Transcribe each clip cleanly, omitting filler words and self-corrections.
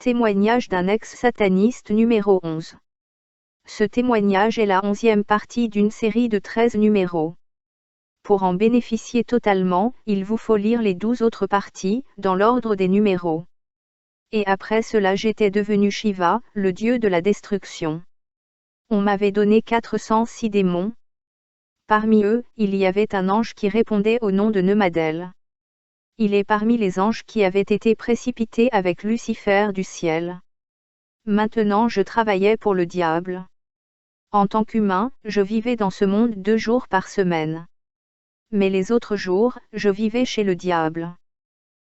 témoignage d'un ex-sataniste numéro 11. Ce témoignage est la 11e partie d'une série de 13 numéros. Pour en bénéficier totalement, il vous faut lire les 12 autres parties, dans l'ordre des numéros. Et après cela j'étais devenu Shiva, le dieu de la destruction. On m'avait donné 406 démons. Parmi eux, il y avait un ange qui répondait au nom de Nemadel. Il est parmi les anges qui avaient été précipités avec Lucifer du ciel. Maintenant je travaillais pour le diable. En tant qu'humain, je vivais dans ce monde 2 jours par semaine. Mais les autres jours, je vivais chez le diable.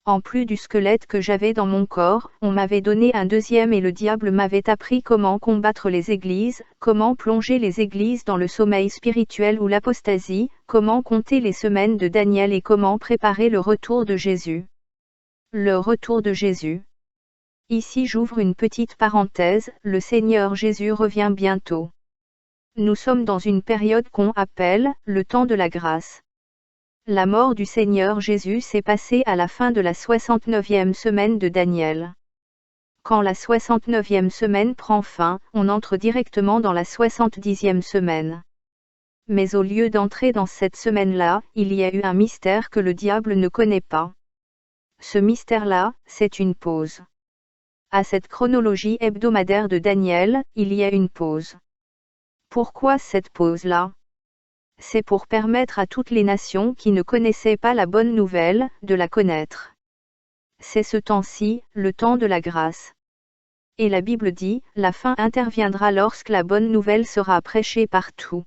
En plus du squelette que j'avais dans mon corps, on m'avait donné un deuxième et le diable m'avait appris comment combattre les églises, comment plonger les églises dans le sommeil spirituel ou l'apostasie, comment compter les semaines de Daniel et comment préparer le retour de Jésus. Le retour de Jésus. Ici j'ouvre une petite parenthèse, le Seigneur Jésus revient bientôt. Nous sommes dans une période qu'on appelle le temps de la grâce. La mort du Seigneur Jésus s'est passée à la fin de la 69e semaine de Daniel. Quand la 69e semaine prend fin, on entre directement dans la 70e semaine. Mais au lieu d'entrer dans cette semaine-là, il y a eu un mystère que le diable ne connaît pas. Ce mystère-là, c'est une pause. À cette chronologie hebdomadaire de Daniel, il y a une pause. Pourquoi cette pause-là ? C'est pour permettre à toutes les nations qui ne connaissaient pas la bonne nouvelle, de la connaître. C'est ce temps-ci, le temps de la grâce. Et la Bible dit, la fin interviendra lorsque la bonne nouvelle sera prêchée partout.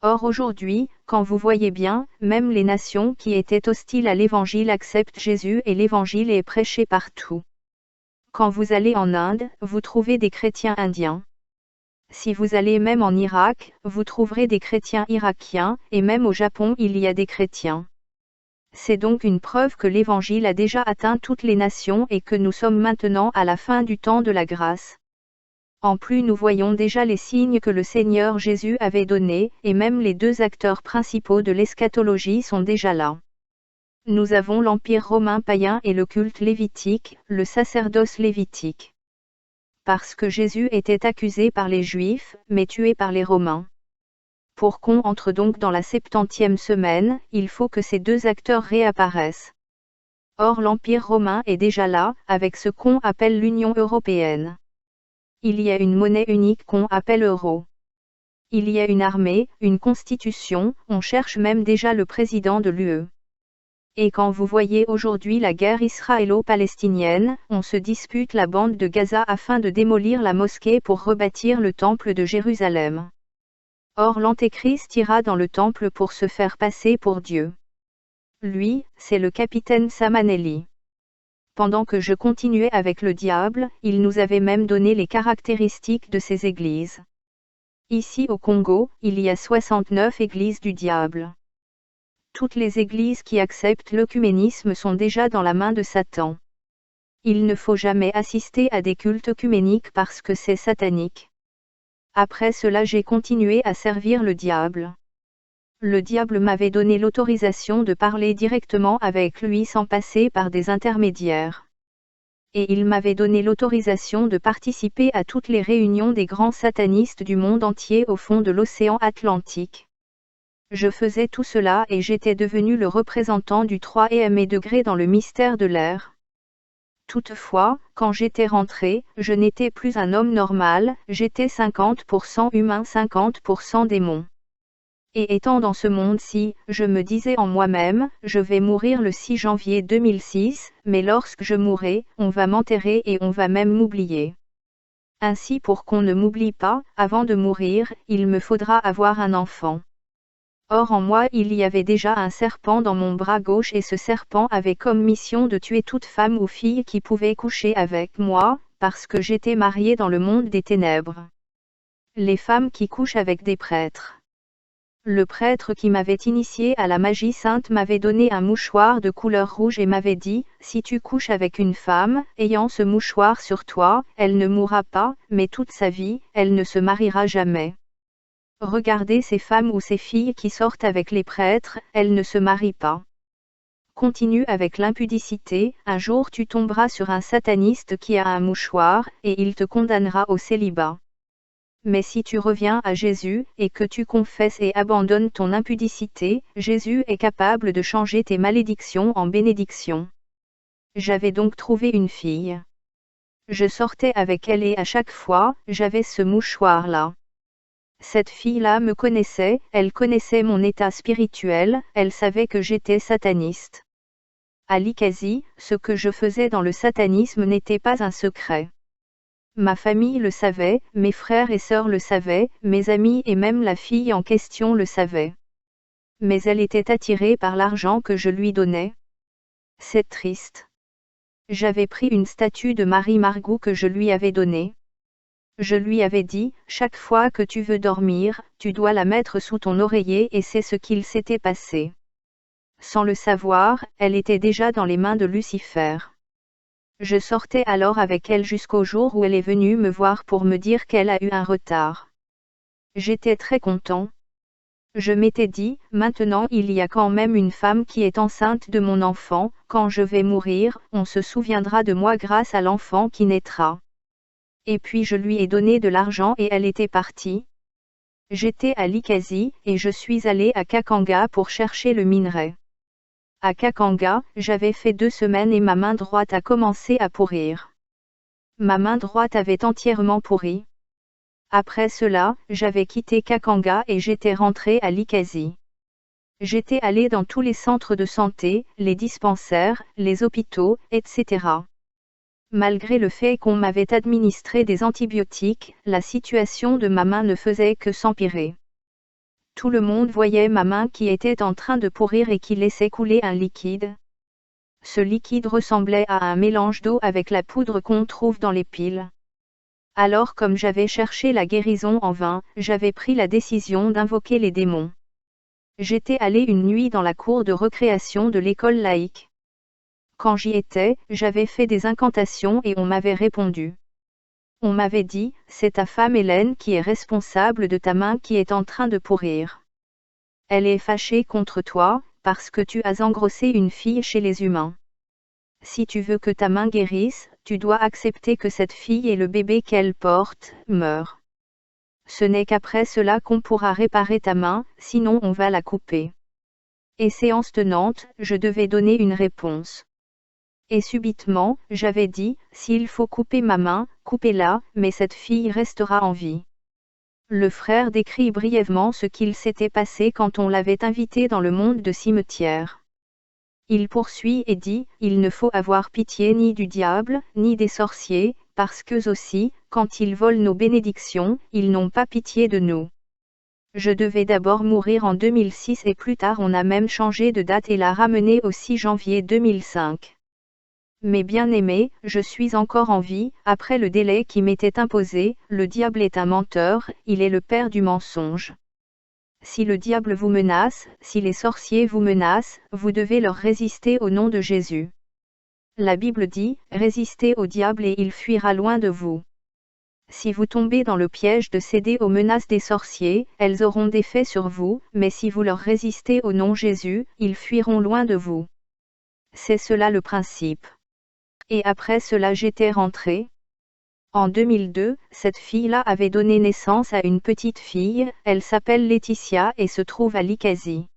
Or aujourd'hui, quand vous voyez bien, même les nations qui étaient hostiles à l'Évangile acceptent Jésus et l'Évangile est prêché partout. Quand vous allez en Inde, vous trouvez des chrétiens indiens. Si vous allez même en Irak, vous trouverez des chrétiens irakiens, et même au Japon il y a des chrétiens. C'est donc une preuve que l'Évangile a déjà atteint toutes les nations et que nous sommes maintenant à la fin du temps de la grâce. En plus nous voyons déjà les signes que le Seigneur Jésus avait donnés, et même les 2 acteurs principaux de l'eschatologie sont déjà là. Nous avons l'Empire romain païen et le culte lévitique, le sacerdoce lévitique. Parce que Jésus était accusé par les Juifs, mais tué par les Romains. Pour qu'on entre donc dans la 70e semaine, il faut que ces 2 acteurs réapparaissent. Or l'Empire romain est déjà là, avec ce qu'on appelle l'Union européenne. Il y a une monnaie unique qu'on appelle euro. Il y a une armée, une constitution, on cherche même déjà le président de l'UE. Et quand vous voyez aujourd'hui la guerre israélo-palestinienne, on se dispute la bande de Gaza afin de démolir la mosquée pour rebâtir le temple de Jérusalem. Or l'Antéchrist ira dans le temple pour se faire passer pour Dieu. Lui, c'est le capitaine Samanelli. Pendant que je continuais avec le diable, il nous avait même donné les caractéristiques de ces églises. Ici au Congo, il y a 69 églises du diable. Toutes les églises qui acceptent l'œcuménisme sont déjà dans la main de Satan. Il ne faut jamais assister à des cultes œcuméniques parce que c'est satanique. Après cela j'ai continué à servir le diable. Le diable m'avait donné l'autorisation de parler directement avec lui sans passer par des intermédiaires. Et il m'avait donné l'autorisation de participer à toutes les réunions des grands satanistes du monde entier au fond de l'océan Atlantique. Je faisais tout cela et j'étais devenu le représentant du 3e degré dans le mystère de l'air. Toutefois, quand j'étais rentré, je n'étais plus un homme normal, j'étais 50% humain 50% démon. Et étant dans ce monde-ci, je me disais en moi-même, je vais mourir le 6 janvier 2006, mais lorsque je mourrai, on va m'enterrer et on va même m'oublier. Ainsi pour qu'on ne m'oublie pas, avant de mourir, il me faudra avoir un enfant. Or en moi il y avait déjà un serpent dans mon bras gauche et ce serpent avait comme mission de tuer toute femme ou fille qui pouvait coucher avec moi, parce que j'étais mariée dans le monde des ténèbres. Les femmes qui couchent avec des prêtres. Le prêtre qui m'avait initié à la magie sainte m'avait donné un mouchoir de couleur rouge et m'avait dit, si tu couches avec une femme, ayant ce mouchoir sur toi, elle ne mourra pas, mais toute sa vie, elle ne se mariera jamais. Regardez ces femmes ou ces filles qui sortent avec les prêtres, elles ne se marient pas. continues avec l'impudicité, un jour tu tomberas sur un sataniste qui a un mouchoir, et il te condamnera au célibat. Mais si tu reviens à Jésus, et que tu confesses et abandonnes ton impudicité, Jésus est capable de changer tes malédictions en bénédictions. J'avais donc trouvé une fille. Je sortais avec elle et à chaque fois, j'avais ce mouchoir-là. Cette fille-là me connaissait, elle connaissait mon état spirituel, elle savait que j'étais sataniste. À Likasi, ce que je faisais dans le satanisme n'était pas un secret. Ma famille le savait, mes frères et sœurs le savaient, mes amis et même la fille en question le savaient. Mais elle était attirée par l'argent que je lui donnais. C'est triste. J'avais pris une statue de Marie Margou que je lui avais donnée. Je lui avais dit, chaque fois que tu veux dormir, tu dois la mettre sous ton oreiller et c'est ce qu'il s'était passé. Sans le savoir, elle était déjà dans les mains de Lucifer. Je sortais alors avec elle jusqu'au jour où elle est venue me voir pour me dire qu'elle a eu un retard. J'étais très content. Je m'étais dit, maintenant il y a quand même une femme qui est enceinte de mon enfant, quand je vais mourir, on se souviendra de moi grâce à l'enfant qui naîtra. Et puis je lui ai donné de l'argent et elle était partie. J'étais à Likasi, et je suis allé à Kakanga pour chercher le minerai. À Kakanga, j'avais fait 2 semaines et ma main droite a commencé à pourrir. Ma main droite avait entièrement pourri. Après cela, j'avais quitté Kakanga et j'étais rentré à Likasi. J'étais allé dans tous les centres de santé, les dispensaires, les hôpitaux, etc. Malgré le fait qu'on m'avait administré des antibiotiques, la situation de ma main ne faisait que s'empirer. Tout le monde voyait ma main qui était en train de pourrir et qui laissait couler un liquide. Ce liquide ressemblait à un mélange d'eau avec la poudre qu'on trouve dans les piles. Alors comme j'avais cherché la guérison en vain, j'avais pris la décision d'invoquer les démons. J'étais allé une nuit dans la cour de récréation de l'école laïque. Quand j'y étais, j'avais fait des incantations et on m'avait répondu. On m'avait dit, c'est ta femme Hélène qui est responsable de ta main qui est en train de pourrir. Elle est fâchée contre toi, parce que tu as engrossé une fille chez les humains. Si tu veux que ta main guérisse, tu dois accepter que cette fille et le bébé qu'elle porte, meurent. Ce n'est qu'après cela qu'on pourra réparer ta main, sinon on va la couper. Et séance tenante, je devais donner une réponse. Et subitement, j'avais dit, s'il faut couper ma main, coupez-la, mais cette fille restera en vie. Le frère décrit brièvement ce qu'il s'était passé quand on l'avait invité dans le monde de cimetière. Il poursuit et dit, il ne faut avoir pitié ni du diable, ni des sorciers, parce qu'eux aussi, quand ils volent nos bénédictions, ils n'ont pas pitié de nous. Je devais d'abord mourir en 2006 et plus tard on a même changé de date et l'a ramené au 6 janvier 2005. Mais bien-aimé, je suis encore en vie, après le délai qui m'était imposé, le diable est un menteur, il est le père du mensonge. Si le diable vous menace, si les sorciers vous menacent, vous devez leur résister au nom de Jésus. La Bible dit, résistez au diable et il fuira loin de vous. Si vous tombez dans le piège de céder aux menaces des sorciers, elles auront des effets sur vous, mais si vous leur résistez au nom Jésus, ils fuiront loin de vous. C'est cela le principe. Et après cela j'étais rentré. En 2002, cette fille-là avait donné naissance à une petite fille, elle s'appelle Laetitia et se trouve à Likasi.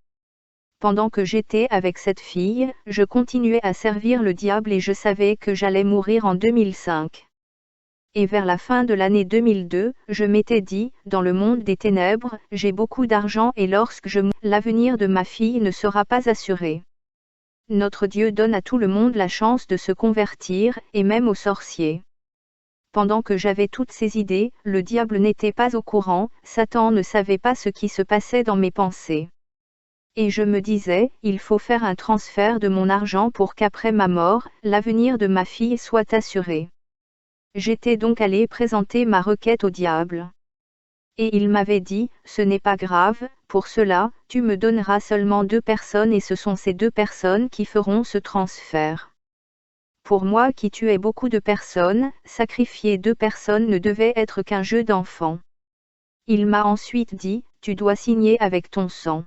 Pendant que j'étais avec cette fille, je continuais à servir le diable et je savais que j'allais mourir en 2005. Et vers la fin de l'année 2002, je m'étais dit, dans le monde des ténèbres, j'ai beaucoup d'argent et lorsque je mourrai, l'avenir de ma fille ne sera pas assuré. Notre Dieu donne à tout le monde la chance de se convertir, et même aux sorciers. Pendant que j'avais toutes ces idées, le diable n'était pas au courant, Satan ne savait pas ce qui se passait dans mes pensées. Et je me disais, il faut faire un transfert de mon argent pour qu'après ma mort, l'avenir de ma fille soit assuré. J'étais donc allé présenter ma requête au diable. Et il m'avait dit, ce n'est pas grave, pour cela, tu me donneras seulement 2 personnes et ce sont ces 2 personnes qui feront ce transfert. Pour moi qui tuais beaucoup de personnes, sacrifier 2 personnes ne devait être qu'un jeu d'enfant. Il m'a ensuite dit, tu dois signer avec ton sang.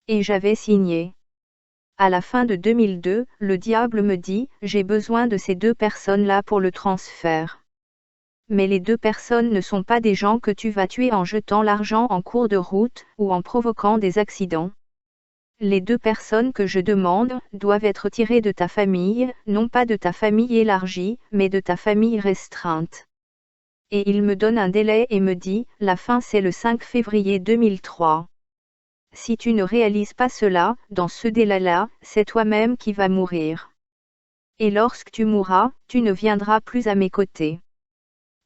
Et j'avais signé. À la fin de 2002, le diable me dit, j'ai besoin de ces 2 personnes-là pour le transfert. Mais les 2 personnes ne sont pas des gens que tu vas tuer en jetant l'argent en cours de route, ou en provoquant des accidents. Les 2 personnes que je demande doivent être tirées de ta famille, non pas de ta famille élargie, mais de ta famille restreinte. Et il me donne un délai et me dit, la fin c'est le 5 février 2003. Si tu ne réalises pas cela, dans ce délai-là, c'est toi-même qui vas mourir. Et lorsque tu mourras, tu ne viendras plus à mes côtés.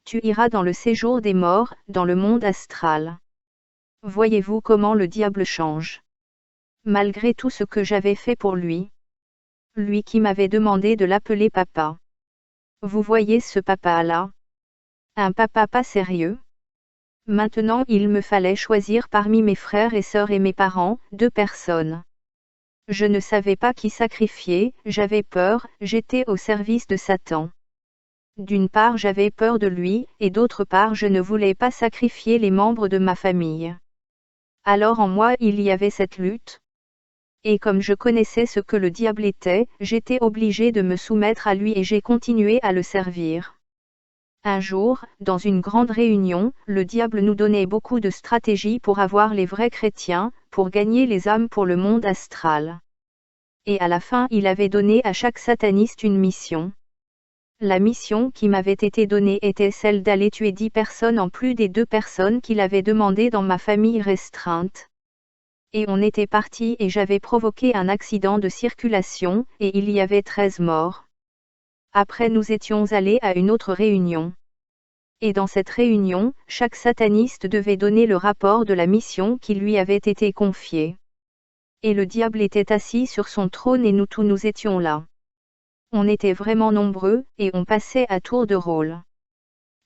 Tu iras dans le séjour des morts, dans le monde astral. Voyez-vous comment le diable change. Malgré tout ce que j'avais fait pour lui. Lui qui m'avait demandé de l'appeler papa. Vous voyez ce papa-là? Un papa pas sérieux? Maintenant il me fallait choisir parmi mes frères et sœurs et mes parents, 2 personnes. Je ne savais pas qui sacrifier, j'avais peur, j'étais au service de Satan. D'une part j'avais peur de lui, et d'autre part je ne voulais pas sacrifier les membres de ma famille. Alors en moi il y avait cette lutte. Et comme je connaissais ce que le diable était, j'étais obligé de me soumettre à lui et j'ai continué à le servir. Un jour, dans une grande réunion, le diable nous donnait beaucoup de stratégies pour avoir les vrais chrétiens, pour gagner les âmes pour le monde astral. Et à la fin il avait donné à chaque sataniste une mission. La mission qui m'avait été donnée était celle d'aller tuer 10 personnes en plus des 2 personnes qu'il avait demandées dans ma famille restreinte. Et on était parti et j'avais provoqué un accident de circulation, et il y avait 13 morts. Après nous étions allés à une autre réunion. Et dans cette réunion, chaque sataniste devait donner le rapport de la mission qui lui avait été confiée. Et le diable était assis sur son trône et nous tous nous étions là. On était vraiment nombreux, et on passait à tour de rôle.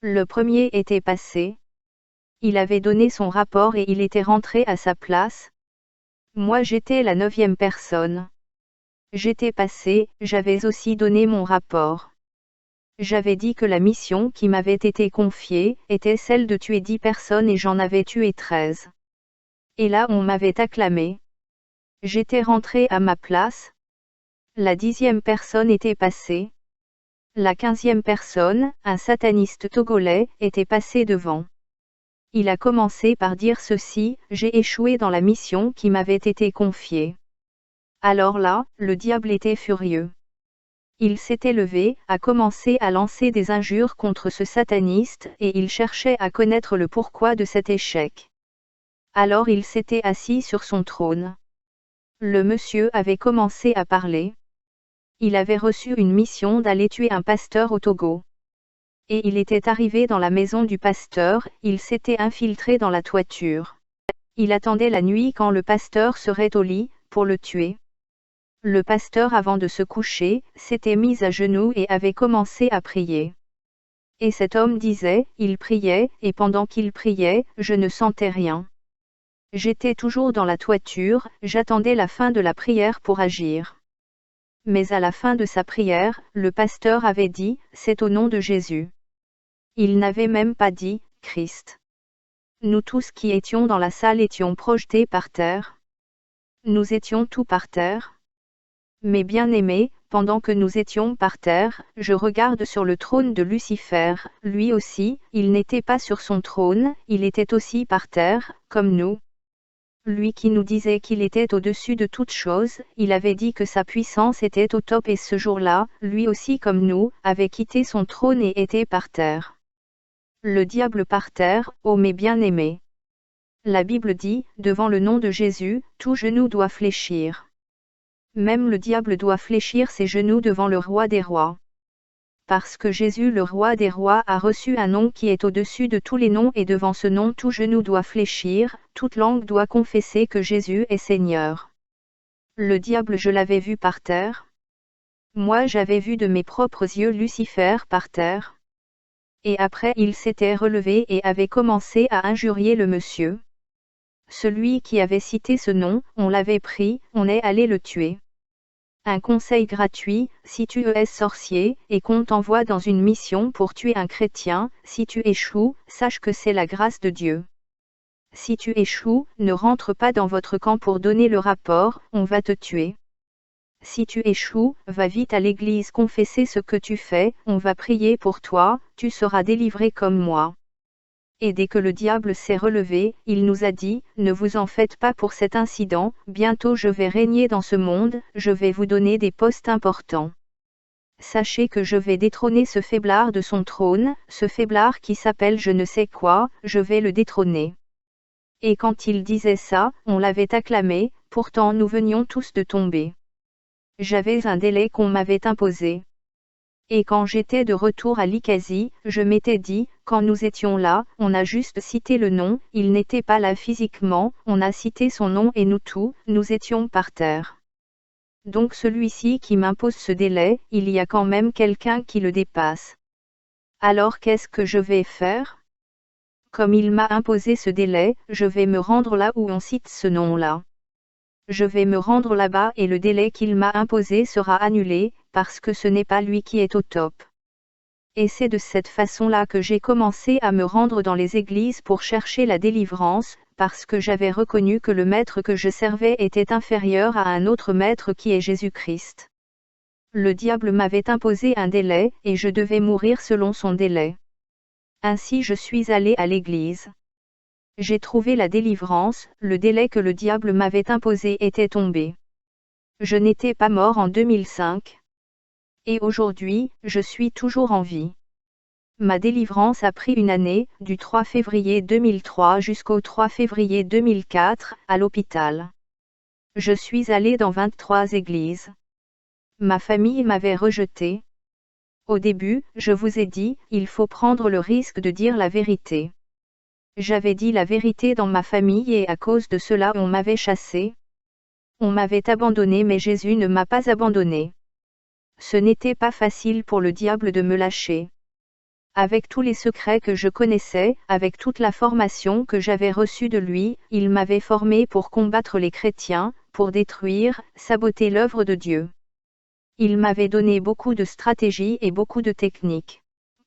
Le premier était passé. Il avait donné son rapport et il était rentré à sa place. Moi j'étais la 9e personne. J'étais passé, j'avais aussi donné mon rapport. J'avais dit que la mission qui m'avait été confiée était celle de tuer 10 personnes et j'en avais tué 13. Et là on m'avait acclamé. J'étais rentré à ma place. La 10e personne était passée. La 15e personne, un sataniste togolais, était passé devant. Il a commencé par dire ceci, j'ai échoué dans la mission qui m'avait été confiée. Alors là, le diable était furieux. Il s'était levé, a commencé à lancer des injures contre ce sataniste et il cherchait à connaître le pourquoi de cet échec. Alors il s'était assis sur son trône. Le monsieur avait commencé à parler. Il avait reçu une mission d'aller tuer un pasteur au Togo. Et il était arrivé dans la maison du pasteur, il s'était infiltré dans la toiture. Il attendait la nuit quand le pasteur serait au lit, pour le tuer. Le pasteur avant de se coucher, s'était mis à genoux et avait commencé à prier. Et cet homme disait, il priait, et pendant qu'il priait, je ne sentais rien. J'étais toujours dans la toiture, j'attendais la fin de la prière pour agir. Mais à la fin de sa prière, le pasteur avait dit, c'est au nom de Jésus. Il n'avait même pas dit, Christ. Nous tous qui étions dans la salle étions projetés par terre. Nous étions tous par terre. Mes bien-aimés, pendant que nous étions par terre, je regarde sur le trône de Lucifer, lui aussi, il n'était pas sur son trône, il était aussi par terre, comme nous. Lui qui nous disait qu'il était au-dessus de toutes choses, il avait dit que sa puissance était au top et ce jour-là, lui aussi comme nous, avait quitté son trône et était par terre. Le diable par terre, ô mes bien-aimés. La Bible dit, devant le nom de Jésus, tout genou doit fléchir. Même le diable doit fléchir ses genoux devant le roi des rois. Parce que Jésus le roi des rois a reçu un nom qui est au-dessus de tous les noms et devant ce nom tout genou doit fléchir, toute langue doit confesser que Jésus est Seigneur. Le diable je l'avais vu par terre. Moi j'avais vu de mes propres yeux Lucifer par terre. Et après il s'était relevé et avait commencé à injurier le monsieur. Celui qui avait cité ce nom, on l'avait pris, on est allé le tuer. Un conseil gratuit, si tu es sorcier, et qu'on t'envoie dans une mission pour tuer un chrétien, si tu échoues, sache que c'est la grâce de Dieu. Si tu échoues, ne rentre pas dans votre camp pour donner le rapport, on va te tuer. Si tu échoues, va vite à l'église confesser ce que tu fais, on va prier pour toi, tu seras délivré comme moi. Et dès que le diable s'est relevé, il nous a dit, ne vous en faites pas pour cet incident, bientôt je vais régner dans ce monde, je vais vous donner des postes importants. Sachez que je vais détrôner ce faiblard de son trône, ce faiblard qui s'appelle je ne sais quoi, je vais le détrôner. Et quand il disait ça, on l'avait acclamé, pourtant nous venions tous de tomber. J'avais un délai qu'on m'avait imposé. Et quand j'étais de retour à Lycasie, je m'étais dit, quand nous étions là, on a juste cité le nom, il n'était pas là physiquement, on a cité son nom et nous tous, nous étions par terre. Donc celui-ci qui m'impose ce délai, il y a quand même quelqu'un qui le dépasse. Alors qu'est-ce que je vais faire? Comme il m'a imposé ce délai, je vais me rendre là où on cite ce nom-là. Je vais me rendre là-bas et le délai qu'il m'a imposé sera annulé, parce que ce n'est pas lui qui est au top. Et c'est de cette façon-là que j'ai commencé à me rendre dans les églises pour chercher la délivrance, parce que j'avais reconnu que le maître que je servais était inférieur à un autre maître qui est Jésus-Christ. Le diable m'avait imposé un délai, et je devais mourir selon son délai. Ainsi je suis allé à l'église. J'ai trouvé la délivrance, le délai que le diable m'avait imposé était tombé. Je n'étais pas mort en 2005. Et aujourd'hui, je suis toujours en vie. Ma délivrance a pris une année, du 3 février 2003 jusqu'au 3 février 2004, à l'hôpital. Je suis allé dans 23 églises. Ma famille m'avait rejeté. Au début, je vous ai dit, il faut prendre le risque de dire la vérité. J'avais dit la vérité dans ma famille et à cause de cela on m'avait chassé. On m'avait abandonné mais Jésus ne m'a pas abandonné. Ce n'était pas facile pour le diable de me lâcher. Avec tous les secrets que je connaissais, avec toute la formation que j'avais reçue de lui, il m'avait formé pour combattre les chrétiens, pour détruire, saboter l'œuvre de Dieu. Il m'avait donné beaucoup de stratégies et beaucoup de techniques.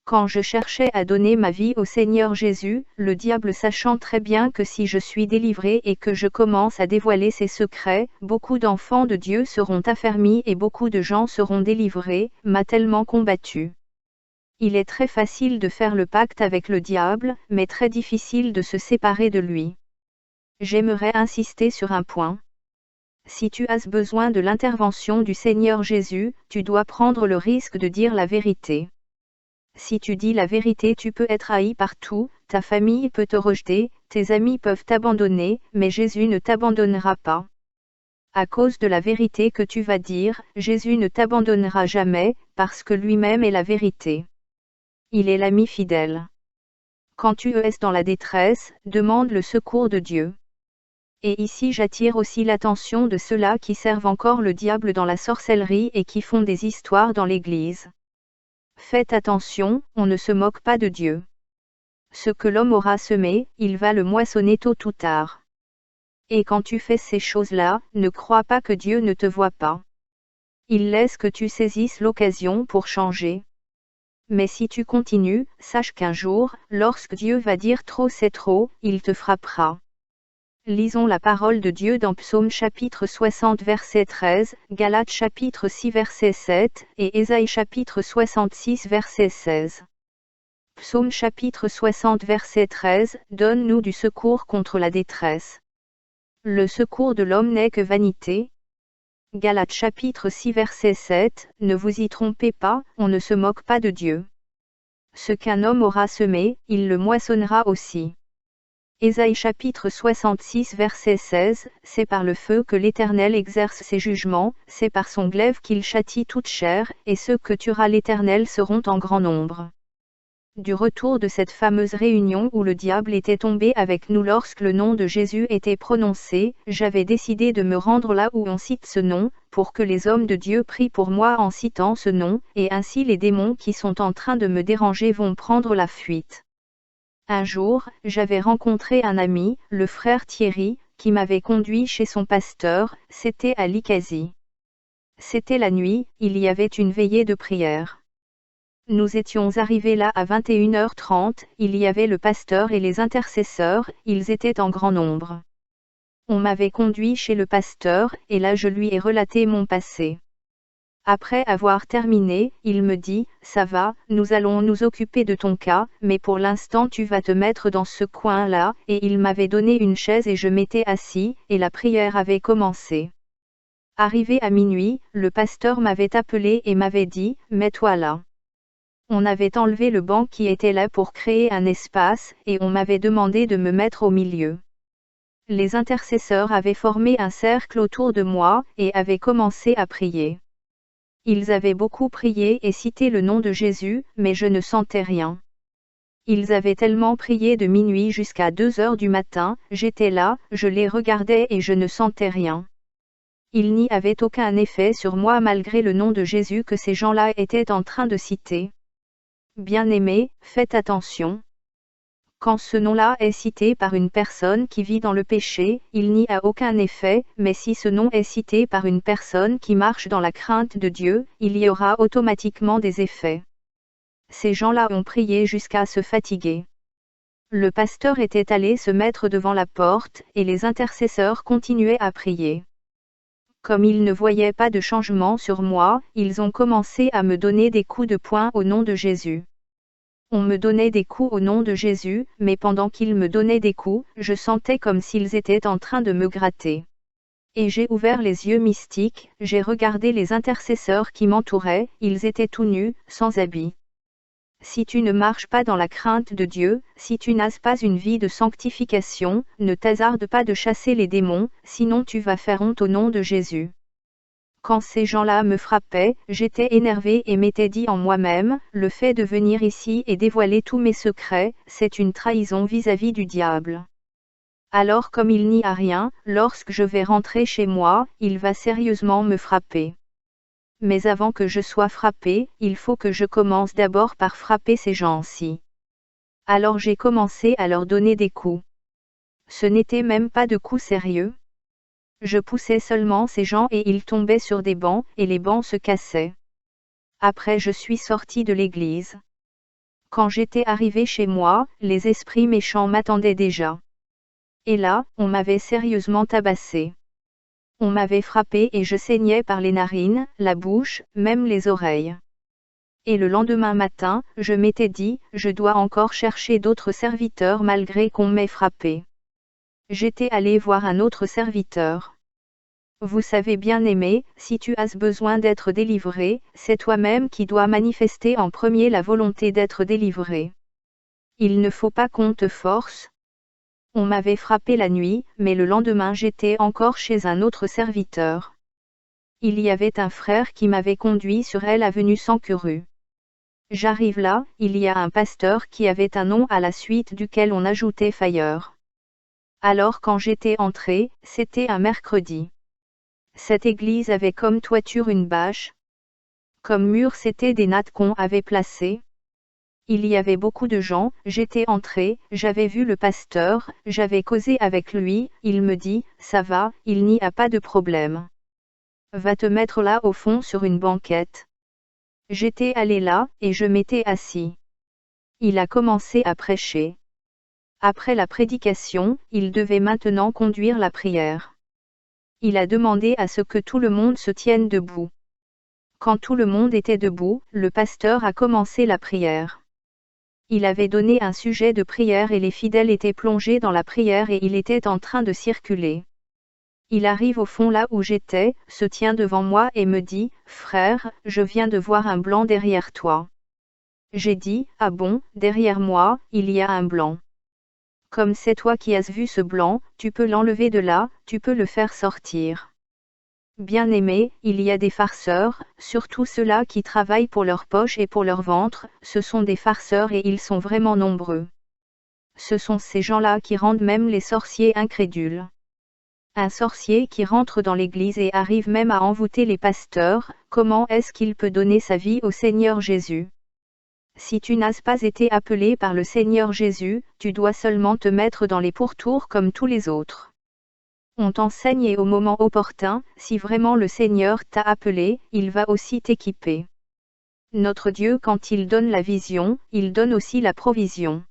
Quand je cherchais à donner ma vie au Seigneur Jésus, le diable sachant très bien que si je suis délivré et que je commence à dévoiler ses secrets, beaucoup d'enfants de Dieu seront affermis et beaucoup de gens seront délivrés, m'a tellement combattu. Il est très facile de faire le pacte avec le diable, mais très difficile de se séparer de lui. J'aimerais insister sur un point. Si tu as besoin de l'intervention du Seigneur Jésus, tu dois prendre le risque de dire la vérité. Si tu dis la vérité, tu peux être haï partout, ta famille peut te rejeter, tes amis peuvent t'abandonner, mais Jésus ne t'abandonnera pas. À cause de la vérité que tu vas dire, Jésus ne t'abandonnera jamais, parce que lui-même est la vérité. Il est l'ami fidèle. Quand tu es dans la détresse, demande le secours de Dieu. Et ici j'attire aussi l'attention de ceux-là qui servent encore le diable dans la sorcellerie et qui font des histoires dans l'Église. Faites attention, on ne se moque pas de Dieu. Ce que l'homme aura semé, il va le moissonner tôt ou tard. Et quand tu fais ces choses-là, ne crois pas que Dieu ne te voit pas. Il laisse que tu saisisses l'occasion pour changer. Mais si tu continues, sache qu'un jour, lorsque Dieu va dire trop c'est trop, il te frappera. Lisons la parole de Dieu dans Psaume chapitre 60 verset 13, Galates chapitre 6 verset 7, et Ésaïe chapitre 66 verset 16. Psaume chapitre 60 verset 13, donne-nous du secours contre la détresse. Le secours de l'homme n'est que vanité. Galates chapitre 6 verset 7, ne vous y trompez pas, on ne se moque pas de Dieu. Ce qu'un homme aura semé, il le moissonnera aussi. Ésaïe chapitre 66 verset 16, c'est par le feu que l'Éternel exerce ses jugements, c'est par son glaive qu'il châtie toute chair, et ceux que tuera l'Éternel seront en grand nombre. Du retour de cette fameuse réunion où le diable était tombé avec nous lorsque le nom de Jésus était prononcé, j'avais décidé de me rendre là où on cite ce nom, pour que les hommes de Dieu prient pour moi en citant ce nom, et ainsi les démons qui sont en train de me déranger vont prendre la fuite. Un jour, j'avais rencontré un ami, le frère Thierry, qui m'avait conduit chez son pasteur, c'était à Lycasie. C'était la nuit, il y avait une veillée de prière. Nous étions arrivés là à 21h30, il y avait le pasteur et les intercesseurs, ils étaient en grand nombre. On m'avait conduit chez le pasteur, et là je lui ai relaté mon passé. Après avoir terminé, il me dit, ça va, nous allons nous occuper de ton cas, mais pour l'instant tu vas te mettre dans ce coin-là, et il m'avait donné une chaise et je m'étais assis, et la prière avait commencé. Arrivé à minuit, le pasteur m'avait appelé et m'avait dit, mets-toi là. On avait enlevé le banc qui était là pour créer un espace, et on m'avait demandé de me mettre au milieu. Les intercesseurs avaient formé un cercle autour de moi, et avaient commencé à prier. Ils avaient beaucoup prié et cité le nom de Jésus, mais je ne sentais rien. Ils avaient tellement prié de minuit jusqu'à 2 heures du matin, j'étais là, je les regardais et je ne sentais rien. Il n'y avait aucun effet sur moi malgré le nom de Jésus que ces gens-là étaient en train de citer. Bien-aimés, faites attention. Quand ce nom-là est cité par une personne qui vit dans le péché, il n'y a aucun effet, mais si ce nom est cité par une personne qui marche dans la crainte de Dieu, il y aura automatiquement des effets. Ces gens-là ont prié jusqu'à se fatiguer. Le pasteur était allé se mettre devant la porte, et les intercesseurs continuaient à prier. Comme ils ne voyaient pas de changement sur moi, ils ont commencé à me donner des coups de poing au nom de Jésus. On me donnait des coups au nom de Jésus, mais pendant qu'ils me donnaient des coups, je sentais comme s'ils étaient en train de me gratter. Et j'ai ouvert les yeux mystiques, j'ai regardé les intercesseurs qui m'entouraient, ils étaient tout nus, sans habits. Si tu ne marches pas dans la crainte de Dieu, si tu n'as pas une vie de sanctification, ne t'hasarde pas de chasser les démons, sinon tu vas faire honte au nom de Jésus. Quand ces gens-là me frappaient, j'étais énervé et m'étais dit en moi-même, le fait de venir ici et dévoiler tous mes secrets, c'est une trahison vis-à-vis du diable. Alors comme il n'y a rien, lorsque je vais rentrer chez moi, il va sérieusement me frapper. Mais avant que je sois frappé, il faut que je commence d'abord par frapper ces gens-ci. Alors j'ai commencé à leur donner des coups. Ce n'était même pas de coups sérieux. Je poussais seulement ces gens et ils tombaient sur des bancs, et les bancs se cassaient. Après je suis sorti de l'église. Quand j'étais arrivé chez moi, les esprits méchants m'attendaient déjà. Et là, on m'avait sérieusement tabassé. On m'avait frappé et je saignais par les narines, la bouche, même les oreilles. Et le lendemain matin, je m'étais dit, je dois encore chercher d'autres serviteurs malgré qu'on m'ait frappé. J'étais allé voir un autre serviteur. Vous savez bien aimé, si tu as besoin d'être délivré, c'est toi-même qui dois manifester en premier la volonté d'être délivré. Il ne faut pas qu'on te force. On m'avait frappé la nuit, mais le lendemain j'étais encore chez un autre serviteur. Il y avait un frère qui m'avait conduit sur l'avenue Sankuru. J'arrive là, il y a un pasteur qui avait un nom à la suite duquel on ajoutait Fire. Alors quand j'étais entré, c'était un mercredi. Cette église avait comme toiture une bâche. Comme mur c'était des nattes qu'on avait placées. Il y avait beaucoup de gens, j'étais entré, j'avais vu le pasteur, j'avais causé avec lui, il me dit, ça va, il n'y a pas de problème. Va te mettre là au fond sur une banquette. J'étais allé là, et je m'étais assis. Il a commencé à prêcher. Après la prédication, il devait maintenant conduire la prière. Il a demandé à ce que tout le monde se tienne debout. Quand tout le monde était debout, le pasteur a commencé la prière. Il avait donné un sujet de prière et les fidèles étaient plongés dans la prière et il était en train de circuler. Il arrive au fond là où j'étais, se tient devant moi et me dit, « Frère, je viens de voir un blanc derrière toi. » J'ai dit, « Ah bon, derrière moi, il y a un blanc. » Comme c'est toi qui as vu ce blanc, tu peux l'enlever de là, tu peux le faire sortir. Bien-aimé, il y a des farceurs, surtout ceux-là qui travaillent pour leur poche et pour leur ventre, ce sont des farceurs et ils sont vraiment nombreux. Ce sont ces gens-là qui rendent même les sorciers incrédules. Un sorcier qui rentre dans l'église et arrive même à envoûter les pasteurs, comment est-ce qu'il peut donner sa vie au Seigneur Jésus? Si tu n'as pas été appelé par le Seigneur Jésus, tu dois seulement te mettre dans les pourtours comme tous les autres. On t'enseigne et au moment opportun, si vraiment le Seigneur t'a appelé, il va aussi t'équiper. Notre Dieu quand il donne la vision, il donne aussi la provision.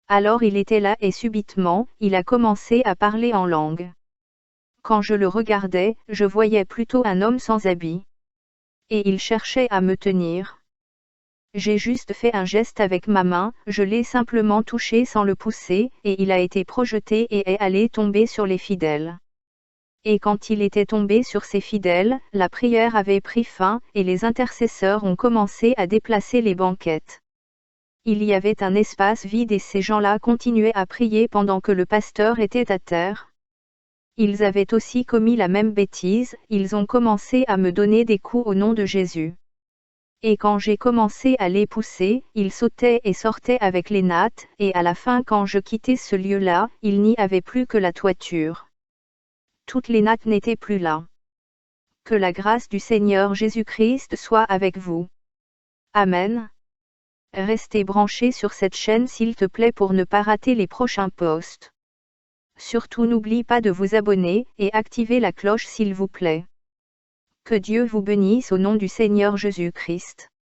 Alors il était là et subitement, il a commencé à parler en langue. Quand je le regardais, je voyais plutôt un homme sans habit. Et il cherchait à me tenir. J'ai juste fait un geste avec ma main, je l'ai simplement touché sans le pousser, et il a été projeté et est allé tomber sur les fidèles. Et quand il était tombé sur ses fidèles, la prière avait pris fin, et les intercesseurs ont commencé à déplacer les banquettes. Il y avait un espace vide et ces gens-là continuaient à prier pendant que le pasteur était à terre. Ils avaient aussi commis la même bêtise, ils ont commencé à me donner des coups au nom de Jésus. Et quand j'ai commencé à les pousser, ils sautaient et sortaient avec les nattes, et à la fin quand je quittais ce lieu-là, il n'y avait plus que la toiture. Toutes les nattes n'étaient plus là. Que la grâce du Seigneur Jésus-Christ soit avec vous. Amen. Restez branchés sur cette chaîne s'il te plaît pour ne pas rater les prochains posts. Surtout n'oublie pas de vous abonner et activer la cloche s'il vous plaît. Que Dieu vous bénisse au nom du Seigneur Jésus-Christ.